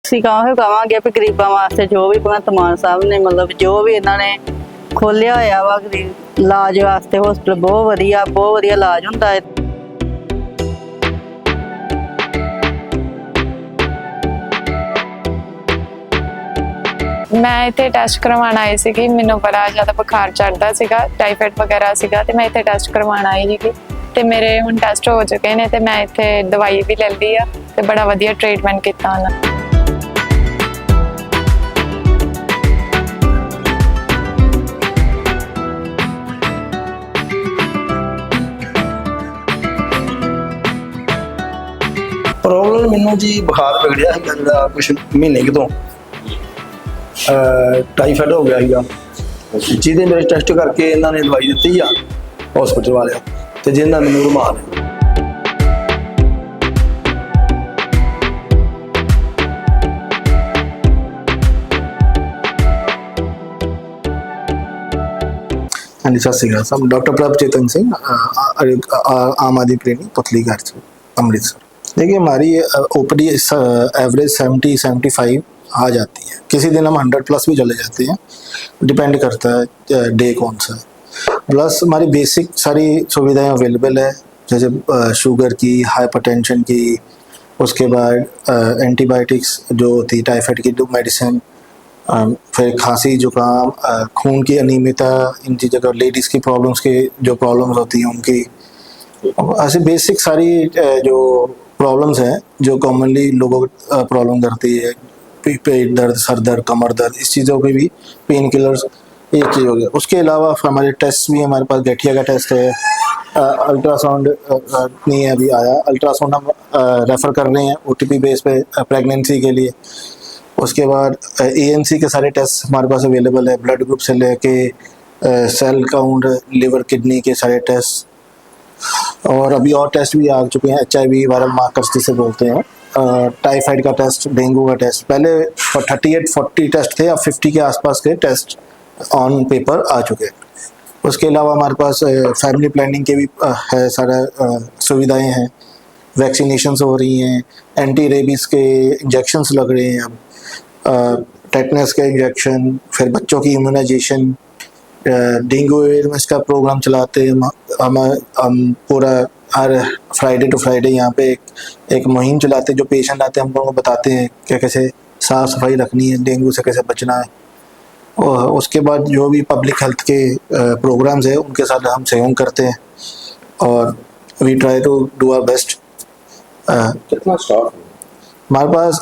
ਅਸੀਂ ਕਹਾਂਗੇ ਵੀ ਗਰੀਬਾਂ ਵਾਸਤੇ ਜੋ ਵੀ ਭਗਵੰਤ ਮਾਨ ਸਾਹਿਬ ਨੇ ਮਤਲਬ ਜੋ ਵੀ ਇਹਨਾਂ ਨੇ ਖੋਲਿਆ ਹੋਇਆ ਵਾ ਗਰੀਬ ਇਲਾਜ ਵਾਸਤੇ ਹਸਪਤਾਲ ਬਹੁਤ ਵਧੀਆ ਇਲਾਜ ਹੁੰਦਾ ਹੈ। मैं इतने टेस्ट करवाना आई सी, मैनू बड़ा ज़्यादा बुखार चढ़ता सीगा, टाइफाइड वगैरह सीगा, ते मैं इतने टेस्ट करवाना आई थी ते मेरे हुण टेस्ट हो चुके हैं ते मैं इतने दवाई भी ले ली आ ते बड़ा वधिया ट्रीटमेंट किया उन्होंने। प्रॉब्लम मैनू जी बुखार बिगड़िया है जो कुछ महीने के तो टाइफाइड हो गया ਸੀਗਾ ਜਿਹਦੇ ਮੇਰੇ ਟੈਸਟ ਕਰਕੇ ਇਹਨਾਂ ਨੇ ਦਵਾਈ ਦਿੱਤੀ ਆ ਹਸਪੀਟਲ ਵਾਲਿਆਂ ਤੇ ਜਿਹਨਾਂ ਮੈਨੂੰ ਰੁਮਾਲ ਹੈ। हाँ जी, सत श्री अकाल साहब। डॉक्टर प्रभचेतन सिंह, आम आदमी क्लिनिक पुतली घर से अमृतसर। देखिए हमारी ओपीडी एवरेज 70-75 आ जाती है, किसी दिन हम 100+ भी चले जाते हैं, डिपेंड करता है डे कौन सा है। प्लस हमारी बेसिक सारी सुविधाएं अवेलेबल है, जैसे शुगर की, हाइपरटेंशन की, उसके बाद एंटीबायोटिक्स जो होती है, टाइफाइड की जो मेडिसिन, फिर खांसी जुकाम, खून की अनियमितता, इन चीज़ों का, लेडीज़ की प्रॉब्लम्स की जो प्रॉब्लम्स होती हैं उनकी, ऐसे बेसिक सारी जो प्रॉब्लम्स हैं जो कॉमनली लोगों को प्रॉब्लम करती है, पेट दर्द, सर दर्द, कमर दर्द, इस चीज़ों के भी पेन किलर्स एक चीज़ हो गया। उसके अलावा हमारे टेस्ट भी, हमारे पास गठिया का टेस्ट है, अल्ट्रासाउंड नहीं है अभी आया, अल्ट्रासाउंड हम रेफ़र कर रहे हैं OTP बेस पे प्रेगनेंसी के लिए। उसके बाद ANC के सारे टेस्ट हमारे पास अवेलेबल है, ब्लड ग्रुप से लेके सेल काउंट, लिवर, किडनी के सारे टेस्ट, और अभी और टेस्ट भी आ चुके हैं, HIV वायरल मार्कर्स जिसे बोलते हैं, टाइफाइड का टेस्ट, डेंगू का टेस्ट। पहले 38-40 टेस्ट थे, अब 50 के आसपास के टेस्ट ऑन पेपर आ चुके हैं। उसके अलावा हमारे पास फैमिली प्लानिंग के भी है, सारा सुविधाएं हैं, वैक्सीनेशंस हो रही हैं, एंटी रेबीज़ के इंजेक्शंस लग रहे हैं अब, टेटनस के इंजेक्शन, फिर बच्चों की इम्यूनाइजेशन, डेंगू अवेयरनेस का प्रोग्राम चलाते हैं हम पूरा हर फ्राइडे टू फ्राइडे यहाँ पे एक मुहिम चलाते हैं, जो पेशेंट आते हैं हम लोगों को बताते हैं कि कैसे साफ़ सफाई रखनी है, डेंगू से कैसे बचना है। और उसके बाद जो भी पब्लिक हेल्थ के प्रोग्राम्स हैं उनके साथ हम सहयोग करते हैं और we try to do our best. कितना स्टाफ है हमारे पास?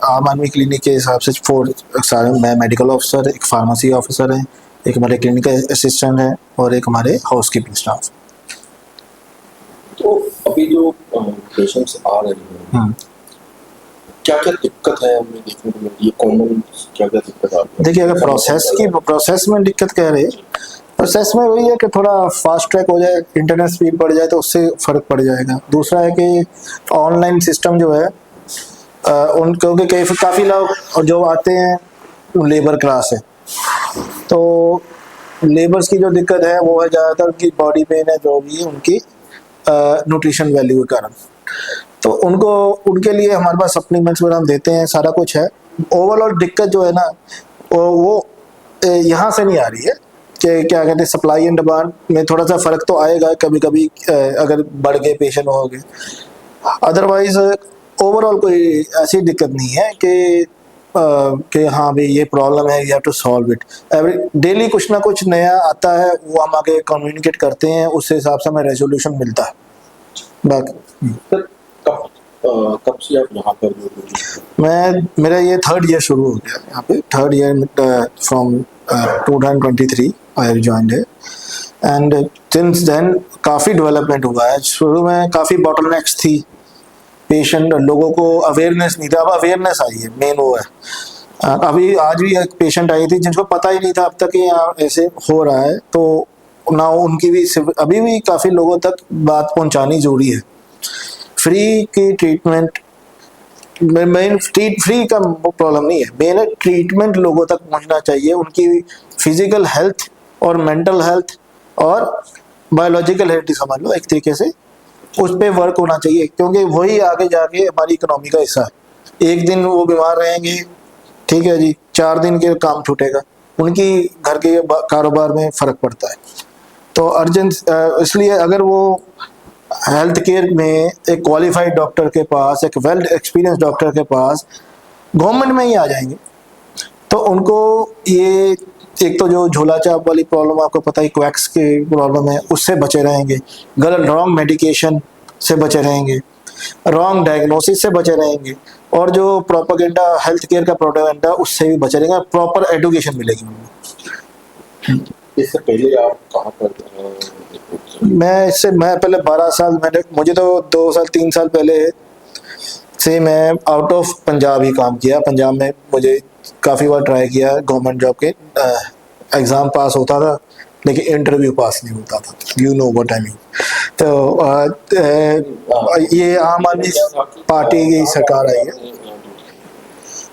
आम आदमी क्लिनिक के हिसाब से 4 सारे, मैं मेडिकल ऑफिसर, एक फार्मेसी ऑफिसर है, एक हमारे क्लिनिकल असिस्टेंट है और एक हमारे हाउसकीपिंग स्टाफ। तो अभी जो पेशेंट्स आ रहे हैं क्या क्या दिक्कत है हमें देखने को मिलती है, कॉमन क्या क्या दिक्कत आ रही है? देखिए, अगर प्रोसेस में दिक्कत कह रहे हैं, प्रोसेस में वही है कि थोड़ा फास्ट ट्रैक हो जाए, इंटरनेट स्पीड बढ़ जाए तो उससे फ़र्क पड़ जाएगा। दूसरा है कि ऑनलाइन सिस्टम जो है क्योंकि काफ़ी लोग जो आते हैं लेबर क्लास है, तो लेबर्स की जो दिक्कत है वो है ज़्यादातर उनकी बॉडी पेन है, जो भी है उनकी न्यूट्रिशन वैल्यू के कारण, तो उनके लिए हमारे पास सप्लीमेंट्स वगैरह हम देते हैं, सारा कुछ है। ओवरऑल दिक्कत जो है ना वो यहाँ से नहीं आ रही है कि क्या कहते हैं, सप्लाई एंड डिमांड में थोड़ा सा फ़र्क तो आएगा कभी कभी अगर बढ़ गए पेशेंट हो गए, अदरवाइज ओवरऑल कोई ऐसी दिक्कत नहीं है कि हाँ भाई ये प्रॉब्लम है, you have to solve it. Every daily कुछ ना कुछ नया आता है, वो हम आगे कम्युनिकेट करते हैं, उस हिसाब से हमें रेजोल्यूशन मिलता है। बाकी कब से आप यहाँ पर? मेरा ये 3rd ईयर शुरू हो गया यहाँ पे, 3rd year from 2023 I have joined है, एंड सिंस देन काफ़ी डेवलपमेंट हुआ है। शुरू में काफ़ी बॉटलनेक्स थी, पेशेंट लोगों को अवेयरनेस नहीं था, अब अवेयरनेस आई है, मेन वो है। अभी आज भी एक पेशेंट आई थी जिनको पता ही नहीं था अब तक कि यहाँ ऐसे हो रहा है, तो ना उनकी भी अभी भी काफ़ी लोगों तक बात पहुँचानी जरूरी है। फ्री की ट्रीटमेंट, मेन फ्री का प्रॉब्लम नहीं है, मेन है ट्रीटमेंट लोगों तक पहुँचना चाहिए, उनकी फिजिकल हेल्थ और मेंटल हेल्थ और बायोलॉजिकल हेल्थ समझ लो एक तरीके से, उस पर वर्क होना चाहिए, क्योंकि वही आगे जाके हमारी इकोनॉमी का हिस्सा है। एक दिन वो बीमार रहेंगे, ठीक है जी, 4 दिन के काम छूटेगा, उनकी घर के कारोबार में फर्क पड़ता है। तो अर्जेंट, इसलिए अगर वो हेल्थ केयर में एक क्वालिफाइड डॉक्टर के पास, एक वेल एक्सपीरियंस डॉक्टर के पास गवर्नमेंट में ही आ जाएंगे, तो उनको ये एक तो जो झोला चाप वाली प्रॉब्लम आपको पता ही, क्वैक्स की प्रॉब्लम है, उससे बचे रहेंगे, गलत रॉन्ग मेडिकेशन से बचे रहेंगे, रॉन्ग डायग्नोसिस से बचे रहेंगे, और जो प्रोपेगेंडा हेल्थ केयर का प्रोपेगेंडा उससे भी बचे रहेंगे, प्रॉपर एजुकेशन मिलेगी उनको। इससे पहले आप कहाँ पर मैं पहले 12 साल, मुझे तो 2 साल 3 साल पहले से मैं आउट ऑफ पंजाब ही काम किया। पंजाब में मुझे काफ़ी बार ट्राई किया गवर्नमेंट जॉब के, एग्ज़ाम पास होता था लेकिन इंटरव्यू पास नहीं होता था, you know what I mean. तो ये आम आदमी पार्टी की सरकार आई है।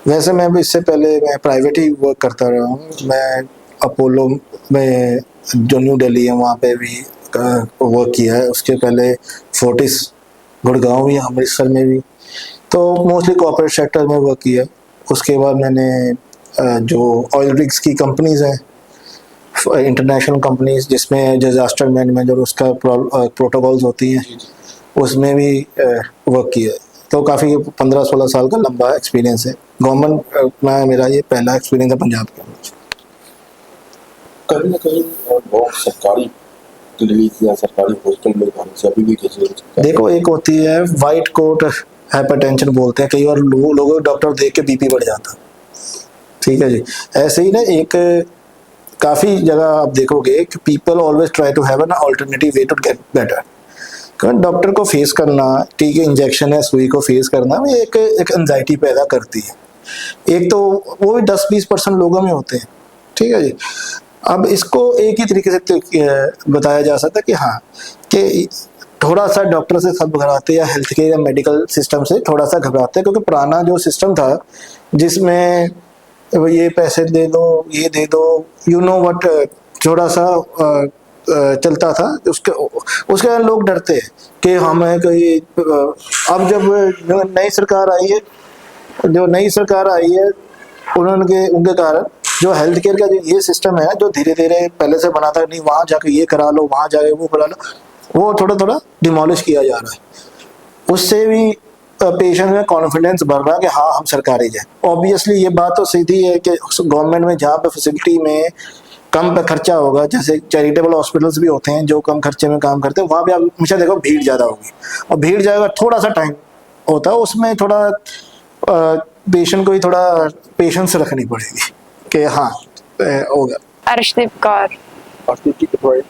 वैसे मैं भी इससे पहले मैं प्राइवेट ही वर्क करता रहा हूँ। मैं अपोलो में जो न्यू दिल्ली है वहाँ पे भी वर्क किया है, उसके पहले फोर्टिस गुड़गांव भी, अमृतसर में भी, तो मोस्टली कॉर्पोरेट सेक्टर में वर्क किया। उसके बाद मैंने जो ऑयल रिग्स की कंपनीज हैं, इंटरनेशनल कंपनीज जिसमें डिजास्टर मैनेजमेंट और उसका प्रोटोकॉल्स होती हैं, उसमें भी वर्क किया। तो काफ़ी 15-16 साल का लंबा एक्सपीरियंस है गवर्नमेंट में। मेरा ये पहला एक्सपीरियंस है पंजाब के अंदर। कहीं ना कहीं बहुत सरकारी क्लिनिक या सरकारी हॉस्पिटल में जाने से अभी भी कैसे देखो, एक होती है वाइट कोट हाइपरटेंशन बोलते हैं, कई बार लोगों डॉक्टर देख के बीपी बढ़ जाता, ठीक है जी। ऐसे ही ना एक काफ़ी जगह आप देखोगे कि people always try to have an alternative way to get better. क्योंकि डॉक्टर को फेस करना, ठीक है, इंजेक्शन है, सुई को फेस करना, वो एक एंजाइटी पैदा करती है। एक तो वो भी 10-20% लोगों में होते हैं, ठीक है जी। अब इसको एक ही तरीके से बताया जा सकता है कि हाँ, कि थोड़ा सा डॉक्टर से सब घबराते हैं, या हेल्थ केयर या मेडिकल सिस्टम से थोड़ा सा घबराते हैं, क्योंकि पुराना जो सिस्टम था जिसमें ये पैसे दे दो, ये दे दो, यू नो व्हाट, थोड़ा सा चलता था, उसके लोग डरते हैं कि हमें कोई। अब जब नई सरकार आई है, उनके कारण जो हेल्थ केयर का जो ये सिस्टम है, जो धीरे धीरे पहले से बना था, नहीं वहाँ जाके ये करा लो, वहाँ जाके वो करा लो, वो थोड़ा थोड़ा डिमोलिश किया जा रहा है। उससे भी पेशेंट में कॉन्फिडेंस बढ़ रहा है कि हाँ, हम सरकारी जाए। ऑब्वियसली ये बात तो सीधी है कि गवर्नमेंट में जहाँ पे फैसिलिटी में कम पे खर्चा होगा, जैसे चैरिटेबल हॉस्पिटल्स भी होते हैं जो कम खर्चे में काम करते हैं, वहाँ पे आप हमेशा देखो भीड़ ज़्यादा होगी, और भीड़ जाएगा, थोड़ा सा टाइम होता है उसमें, थोड़ा पेशेंट को ही थोड़ा पेशेंस रखनी पड़ेगी कि हाँ होगा। अर्शदीप कौर, अर्शदीप जी कितने आए?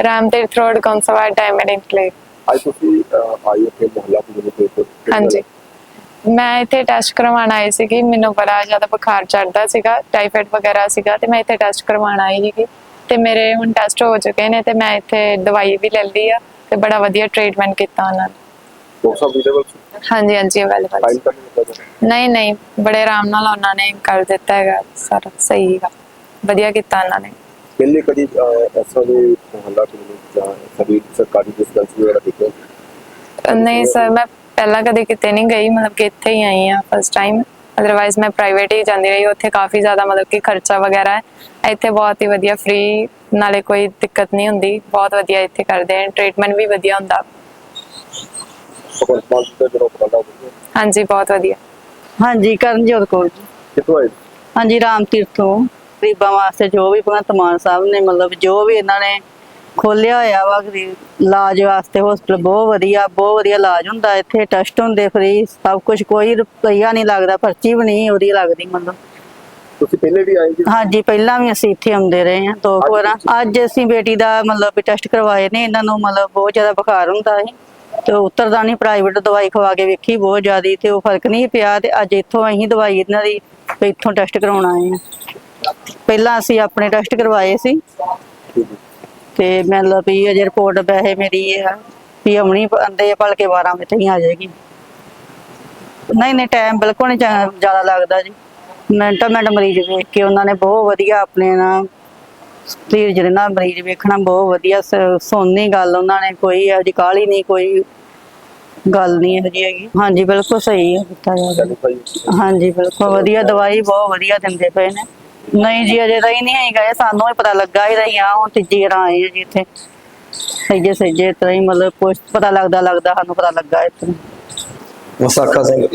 Ramtirth road, Kanswar, diamond enclave. आज तो आई अपने मोहल्ला के हाँ जी, ਮੈਂ ਇੱਥੇ ਟੈਸਟ ਕਰਵਾਉਣ ਆਈ ਸੀਗੀ। ਮੈਨੂੰ ਬੜਾ ਜ਼ਿਆਦਾ ਬੁਖਾਰ ਚੜਦਾ ਸੀਗਾ, ਟਾਈਫਾਇਡ ਵਗੈਰਾ ਸੀਗਾ, ਤੇ ਮੈਂ ਇੱਥੇ ਟੈਸਟ ਕਰਵਾਉਣ ਆਈ ਸੀਗੀ, ਤੇ ਮੇਰੇ ਹੁਣ ਟੈਸਟ ਹੋ ਚੁੱਕੇ ਨੇ, ਤੇ ਮੈਂ ਇੱਥੇ ਦਵਾਈ ਵੀ ਲੈ ਲਈ ਆ, ਤੇ ਬੜਾ ਵਧੀਆ ਟ੍ਰੀਟਮੈਂਟ ਕੀਤਾ ਉਹਨਾਂ ਨੇ। ਹਾਂਜੀ ਹਾਂਜੀ, ਅਵੇਲੇਬਲ। ਨਹੀਂ ਨਹੀਂ, ਬੜੇ ਆਰਾਮ ਨਾਲ ਉਹਨਾਂ ਨੇ ਕਰ ਦਿੱਤਾ ਹੈਗਾ, ਸਾਰਾ ਸਹੀ ਹੈਗਾ, ਵਧੀਆ ਕੀਤਾ ਉਹਨਾਂ ਨੇ। ਪਹਿਲੇ ਕਦੀ ਐਸਾ ਵੀ ਮੁਹੱਲਾ ਕਲੀਨਿਕ ਜਾਂ ਸभी ਸਰਕਾਰੀ ਡਿਸਪੈਂਸਰੀ ਵਗੈਰਾ ਦੇਖੋ? ਨਹੀਂ ਸਰ, ਮੈਂ ਪਹਿਲਾਂ ਕਦੇ ਕਿਤੇ ਨਹੀਂ ਗਈ, ਮਤਲਬ ਕਿ ਇੱਥੇ ਹੀ ਆਈ ਹਾਂ ਫਸਟ ਟਾਈਮ। ਅਦਰਵਾਈਜ਼ ਮੈਂ ਪ੍ਰਾਈਵੇਟ ਹੀ ਜਾਂਦੀ ਰਹੀ, ਉੱਥੇ ਕਾਫੀ ਜ਼ਿਆਦਾ ਮਤਲਬ ਕਿ ਖਰਚਾ ਵਗੈਰਾ ਹੈ। ਇੱਥੇ ਬਹੁਤ ਹੀ ਵਧੀਆ, ਫ੍ਰੀ, ਨਾਲੇ ਕੋਈ ਦਿੱਕਤ ਨਹੀਂ ਹੁੰਦੀ, ਬਹੁਤ ਵਧੀਆ ਇੱਥੇ ਕਰਦੇ ਹਨ, ਟ੍ਰੀਟਮੈਂਟ ਵੀ ਵਧੀਆ ਹੁੰਦਾ। ਹਾਂਜੀ, ਬਹੁਤ ਵਧੀਆ। ਹਾਂਜੀ, ਕਰਨਜੋਤ ਕੌਰ ਜੀ। ਕਿੱਥੋਂ ਆਏ? ਹਾਂਜੀ, ਰਾਮ ਤੀਰਥ ਤੋਂ। ਗਰੀਬਾਂ ਵਾਸਤੇ ਜੋ ਵੀ ਭਗਵੰਤ ਮਾਨ ਸਾਹਿਬ ਨੇ ਮਤਲਬ ਜੋ ਵੀ ਇਹਨਾਂ ਨੇ ਖੋਲਿਆ ਹੋਇਆ ਵਾ ਇਲਾਜ ਵਾਸਤੇ, ਹਸਪਤਾਲ ਬਹੁਤ ਵਧੀਆ ਇਲਾਜ ਹੁੰਦਾ ਇੱਥੇ, ਟੈਸਟ ਹੁੰਦੇ ਫ੍ਰੀ, ਸਭ ਕੁਝ, ਕੋਈ ਰੁਪਈਆ ਨਹੀਂ ਲੱਗਦਾ, ਪਰਚੀ ਵੀ ਨਹੀਂ ਉਹਦੀ ਲੱਗਦੀ। ਮਤਲਬ ਤੁਸੀਂ ਪਹਿਲੇ ਵੀ ਆਏ ਜੀ? ਹਾਂਜੀ, ਪਹਿਲਾਂ ਵੀ ਅਸੀਂ ਇੱਥੇ ਆਉਂਦੇ ਰਹੇ ਹਾਂ 2 ਵਾਰ। ਅੱਜ ਅਸੀਂ ਬੇਟੀ ਦਾ ਮਤਲਬ ਵੀ ਟੈਸਟ ਕਰਵਾਏ ਨੇ, ਇਹਨਾਂ ਨੂੰ ਮਤਲਬ ਬਹੁਤ ਜ਼ਿਆਦਾ ਬੁਖਾਰ ਹੁੰਦਾ ਹੈ, ਤੇ ਉਤਰਦਾ ਨਹੀਂ, ਪ੍ਰਾਈਵੇਟ ਦਵਾਈ ਖਵਾ ਕੇ ਵੇਖੀ ਬਹੁਤ ਜ਼ਿਆਦਾ, ਤੇ ਉਹ ਫਰਕ ਨਹੀਂ ਪਿਆ, ਤੇ ਅੱਜ ਇੱਥੋਂ ਅਸੀਂ ਦਵਾਈ ਇਹਨਾਂ ਦੀ ਇੱਥੋਂ ਟੈਸਟ ਕਰਾਉਣ ਆਏ ਹਾਂ। ਪਹਿਲਾਂ ਅਸੀਂ ਆਪਣੇ ਟੈਸਟ ਕਰਵਾਏ ਸੀ, ਤੇ ਮਤਲਬ ਵੀ ਅਜੇ ਰਿਪੋਰਟ ਵੈਸੇ ਮੇਰੀ ਇਹ ਆ ਵੀ ਆਉਣੀ ਆਂਦੇ ਭਲਕੇ 12 ਵਜੇ ਹੀ ਆ ਜਾਏਗੀ। ਨਹੀਂ ਟਾਈਮ ਬਿਲਕੁਲ ਨਹੀਂ ਜ਼ਿਆਦਾ ਲੱਗਦਾ ਜੀ, ਮਿੰਟੋ ਮਰੀਜ਼ ਵੇਖ ਕੇ ਉਹਨਾਂ ਨੇ ਬਹੁਤ ਵਧੀਆ ਆਪਣੇ ਨਾਲ ਧੀਰਜ ਨਾਲ ਮਰੀਜ਼ ਵੇਖਣਾ, ਬਹੁਤ ਵਧੀਆ ਸੁਣਨੀ ਗੱਲ ਉਹਨਾਂ ਨੇ, ਕੋਈ ਇਹੋ ਜਿਹੀ ਕਾਹਲੀ ਨਹੀਂ, ਕੋਈ ਗੱਲ ਨਹੀਂ ਇਹੋ ਜਿਹੀ ਹੈਗੀ। ਹਾਂਜੀ ਬਿਲਕੁਲ ਸਹੀ ਹੈ ਕੀਤਾ ਜਾਵੇ। ਸੈਟੀਸਫਾਈ? ਹਾਂਜੀ ਬਿਲਕੁਲ ਵਧੀਆ, ਦਵਾਈ ਬਹੁਤ ਵਧੀਆ ਦਿੰਦੇ ਪਏ ਨੇ। ਨਹੀਂ ਜੀ ਅਜੇ ਤਾਂ ਹੀ ਨਹੀਂ ਹੈਗਾ ਇਹ, ਸਾਨੂੰ ਹੀ ਪਤਾ ਲੱਗਾ ਹੀ ਰਹੀ ਆ, ਹੁਣ ਤੀਜੀ ਵਾਰ ਆਏ ਆ ਜੀ ਇੱਥੇ। ਸਹੀਏ ਇਸ ਤਰ੍ਹਾਂ ਹੀ ਮਤਲਬ ਕੁਛ ਪਤਾ ਲੱਗਦਾ ਸਾਨੂੰ ਪਤਾ ਲੱਗਾ ਇਸ ਤਰ੍ਹਾਂ। ਵਿਸਾਖਾ ਸਿੰਘ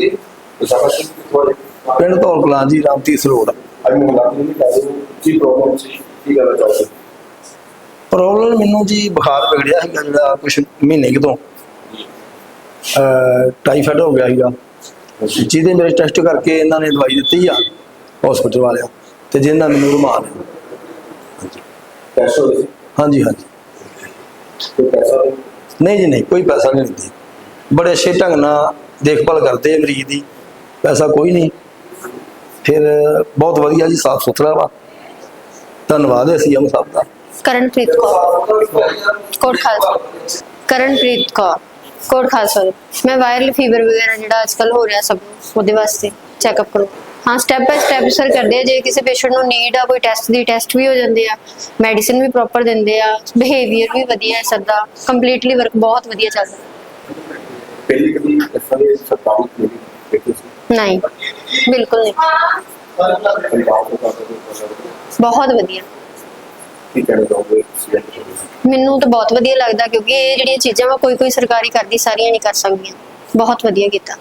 ਵਿਸਾਖਾ ਸਿੰਘ ਕਿੱਥੋਂ ਆਏ? ਪਿੰਡ ਧੌਲ ਕਲਾਂ ਜੀ, ਰਾਮਤੀਸ ਰੋਡ। ਅੱਜ ਮੈਂ ਗੱਲ ਨਹੀਂ ਕਰ ਰਹੀ, ਕੀ ਪ੍ਰੋਬਲਮ ਸੀ, ਕੀ ਕਰਨਾ ਚਾਹੁੰਦੇ? ਪ੍ਰੋਬਲਮ ਮੈਨੂੰ ਜੀ ਬੁਖਾਰ ਵਿਗੜਿਆ ਸੀਗਾ ਜਿਹੜਾ ਕੁਛ ਮਹੀਨੇ ਕੁ ਤੋਂ, ਟਾਈਫਾਇਡ ਹੋ ਗਿਆ ਸੀਗਾ, ਜਿਹਦੇ ਮੇਰੇ ਟੈਸਟ ਕਰਕੇ ਇਹਨਾਂ ਨੇ ਦਵਾਈ ਦਿੱਤੀ ਆ ਹਸਪੀਟਲ ਵਾਲਿਆਂ, ਤੇ ਜਿਹਨਾਂ ਮੈਨੂੰ ਰੁਮਾਲ ਪੈਸੇ ਹੋਏ ਸੀ? ਹਾਂਜੀ ਹਾਂਜੀ। ਕੋਈ ਪੈਸਾ ਨਹੀਂ ਜੀ ਨਹੀਂ, ਕੋਈ ਪੈਸਾ ਨਹੀਂ ਦਿੰਦੇ, ਬੜੇ ਅੱਛੇ ਢੰਗ ਨਾਲ ਦੇਖਭਾਲ ਕਰਦੇ ਆ ਮਰੀਜ਼ ਦੀ, ਪੈਸਾ ਕੋਈ ਨਹੀਂ। ਫਿਰ ਬਹੁਤ ਵਧੀਆ ਜੀ, ਸਾਫ ਸੁਥਰਾ ਵਾ, ਧੰਨਵਾਦ ਹੈ ਸੀਐਮ ਸਾਹਿਬ ਦਾ। ਕਰਨਪ੍ਰੀਤ ਕੌਰ, ਕੋਟ ਖਾਲਸਾ। ਕਰਨਪ੍ਰੀਤ ਕੌਰ, ਕੋਟ ਖਾਲਸਾ। ਮੈਂ ਵਾਇਰਲ ਫੀਵਰ ਵਗੈਰਾ ਜਿਹੜਾ ਅੱਜਕੱਲ ਹੋ ਰਿਹਾ ਸਭ ਨੂੰ, ਉਹਦੇ ਵਾਸਤੇ ਚੈੱਕਅਪ ਕਰੋ। ਹਾਂ ਸਟੈਪ ਬਾय ਸਟੈਪ ਸਰ ਕਰਦੇ ਆ, ਜੇ ਕਿਸੇ ਪੇਸ਼ੈਂਟ ਨੂੰ ਨੀਡ ਆ ਕੋਈ ਟੈਸਟ ਦੀ, ਟੈਸਟ ਵੀ ਹੋ ਜਾਂਦੇ ਆ, ਮੈਡੀਸਿਨ ਵੀ ਪ੍ਰੋਪਰ ਦਿੰਦੇ ਆ, ਬਿਹੇਵੀਅਰ ਵੀ ਵਧੀਆ ਹੈ ਸਰ ਦਾ, ਕੰਪਲੀਟਲੀ ਵਰਕ ਬਹੁਤ ਵਧੀਆ ਚੱਲਦਾ। ਪਹਿਲੀ ਕਦੀ ਐਸਾ ਸਰਕਾਰੀ ਕਲੀਨਿਕ ਦੇਖੀ ਸੀ? ਨਹੀਂ ਬਿਲਕੁਲ ਨਹੀਂ, ਪੰਜਾਬ ਤੋਂ ਕਰਦੇ ਬਹੁਤ ਵਧੀਆ। ਕੀ ਕਹਿਣਾ ਚਾਹੋਗੇ? ਮੈਨੂੰ ਤਾਂ ਬਹੁਤ ਵਧੀਆ ਲੱਗਦਾ, ਕਿਉਂਕਿ ਇਹ ਜਿਹੜੀਆਂ ਚੀਜ਼ਾਂ ਵਾ ਕੋਈ ਸਰਕਾਰੀ ਕਰਦੀ, ਸਾਰੀਆਂ ਨਹੀਂ ਕਰ ਸਕਦੀਆਂ। ਬਹੁਤ ਵਧੀਆ ਕੀਤਾ।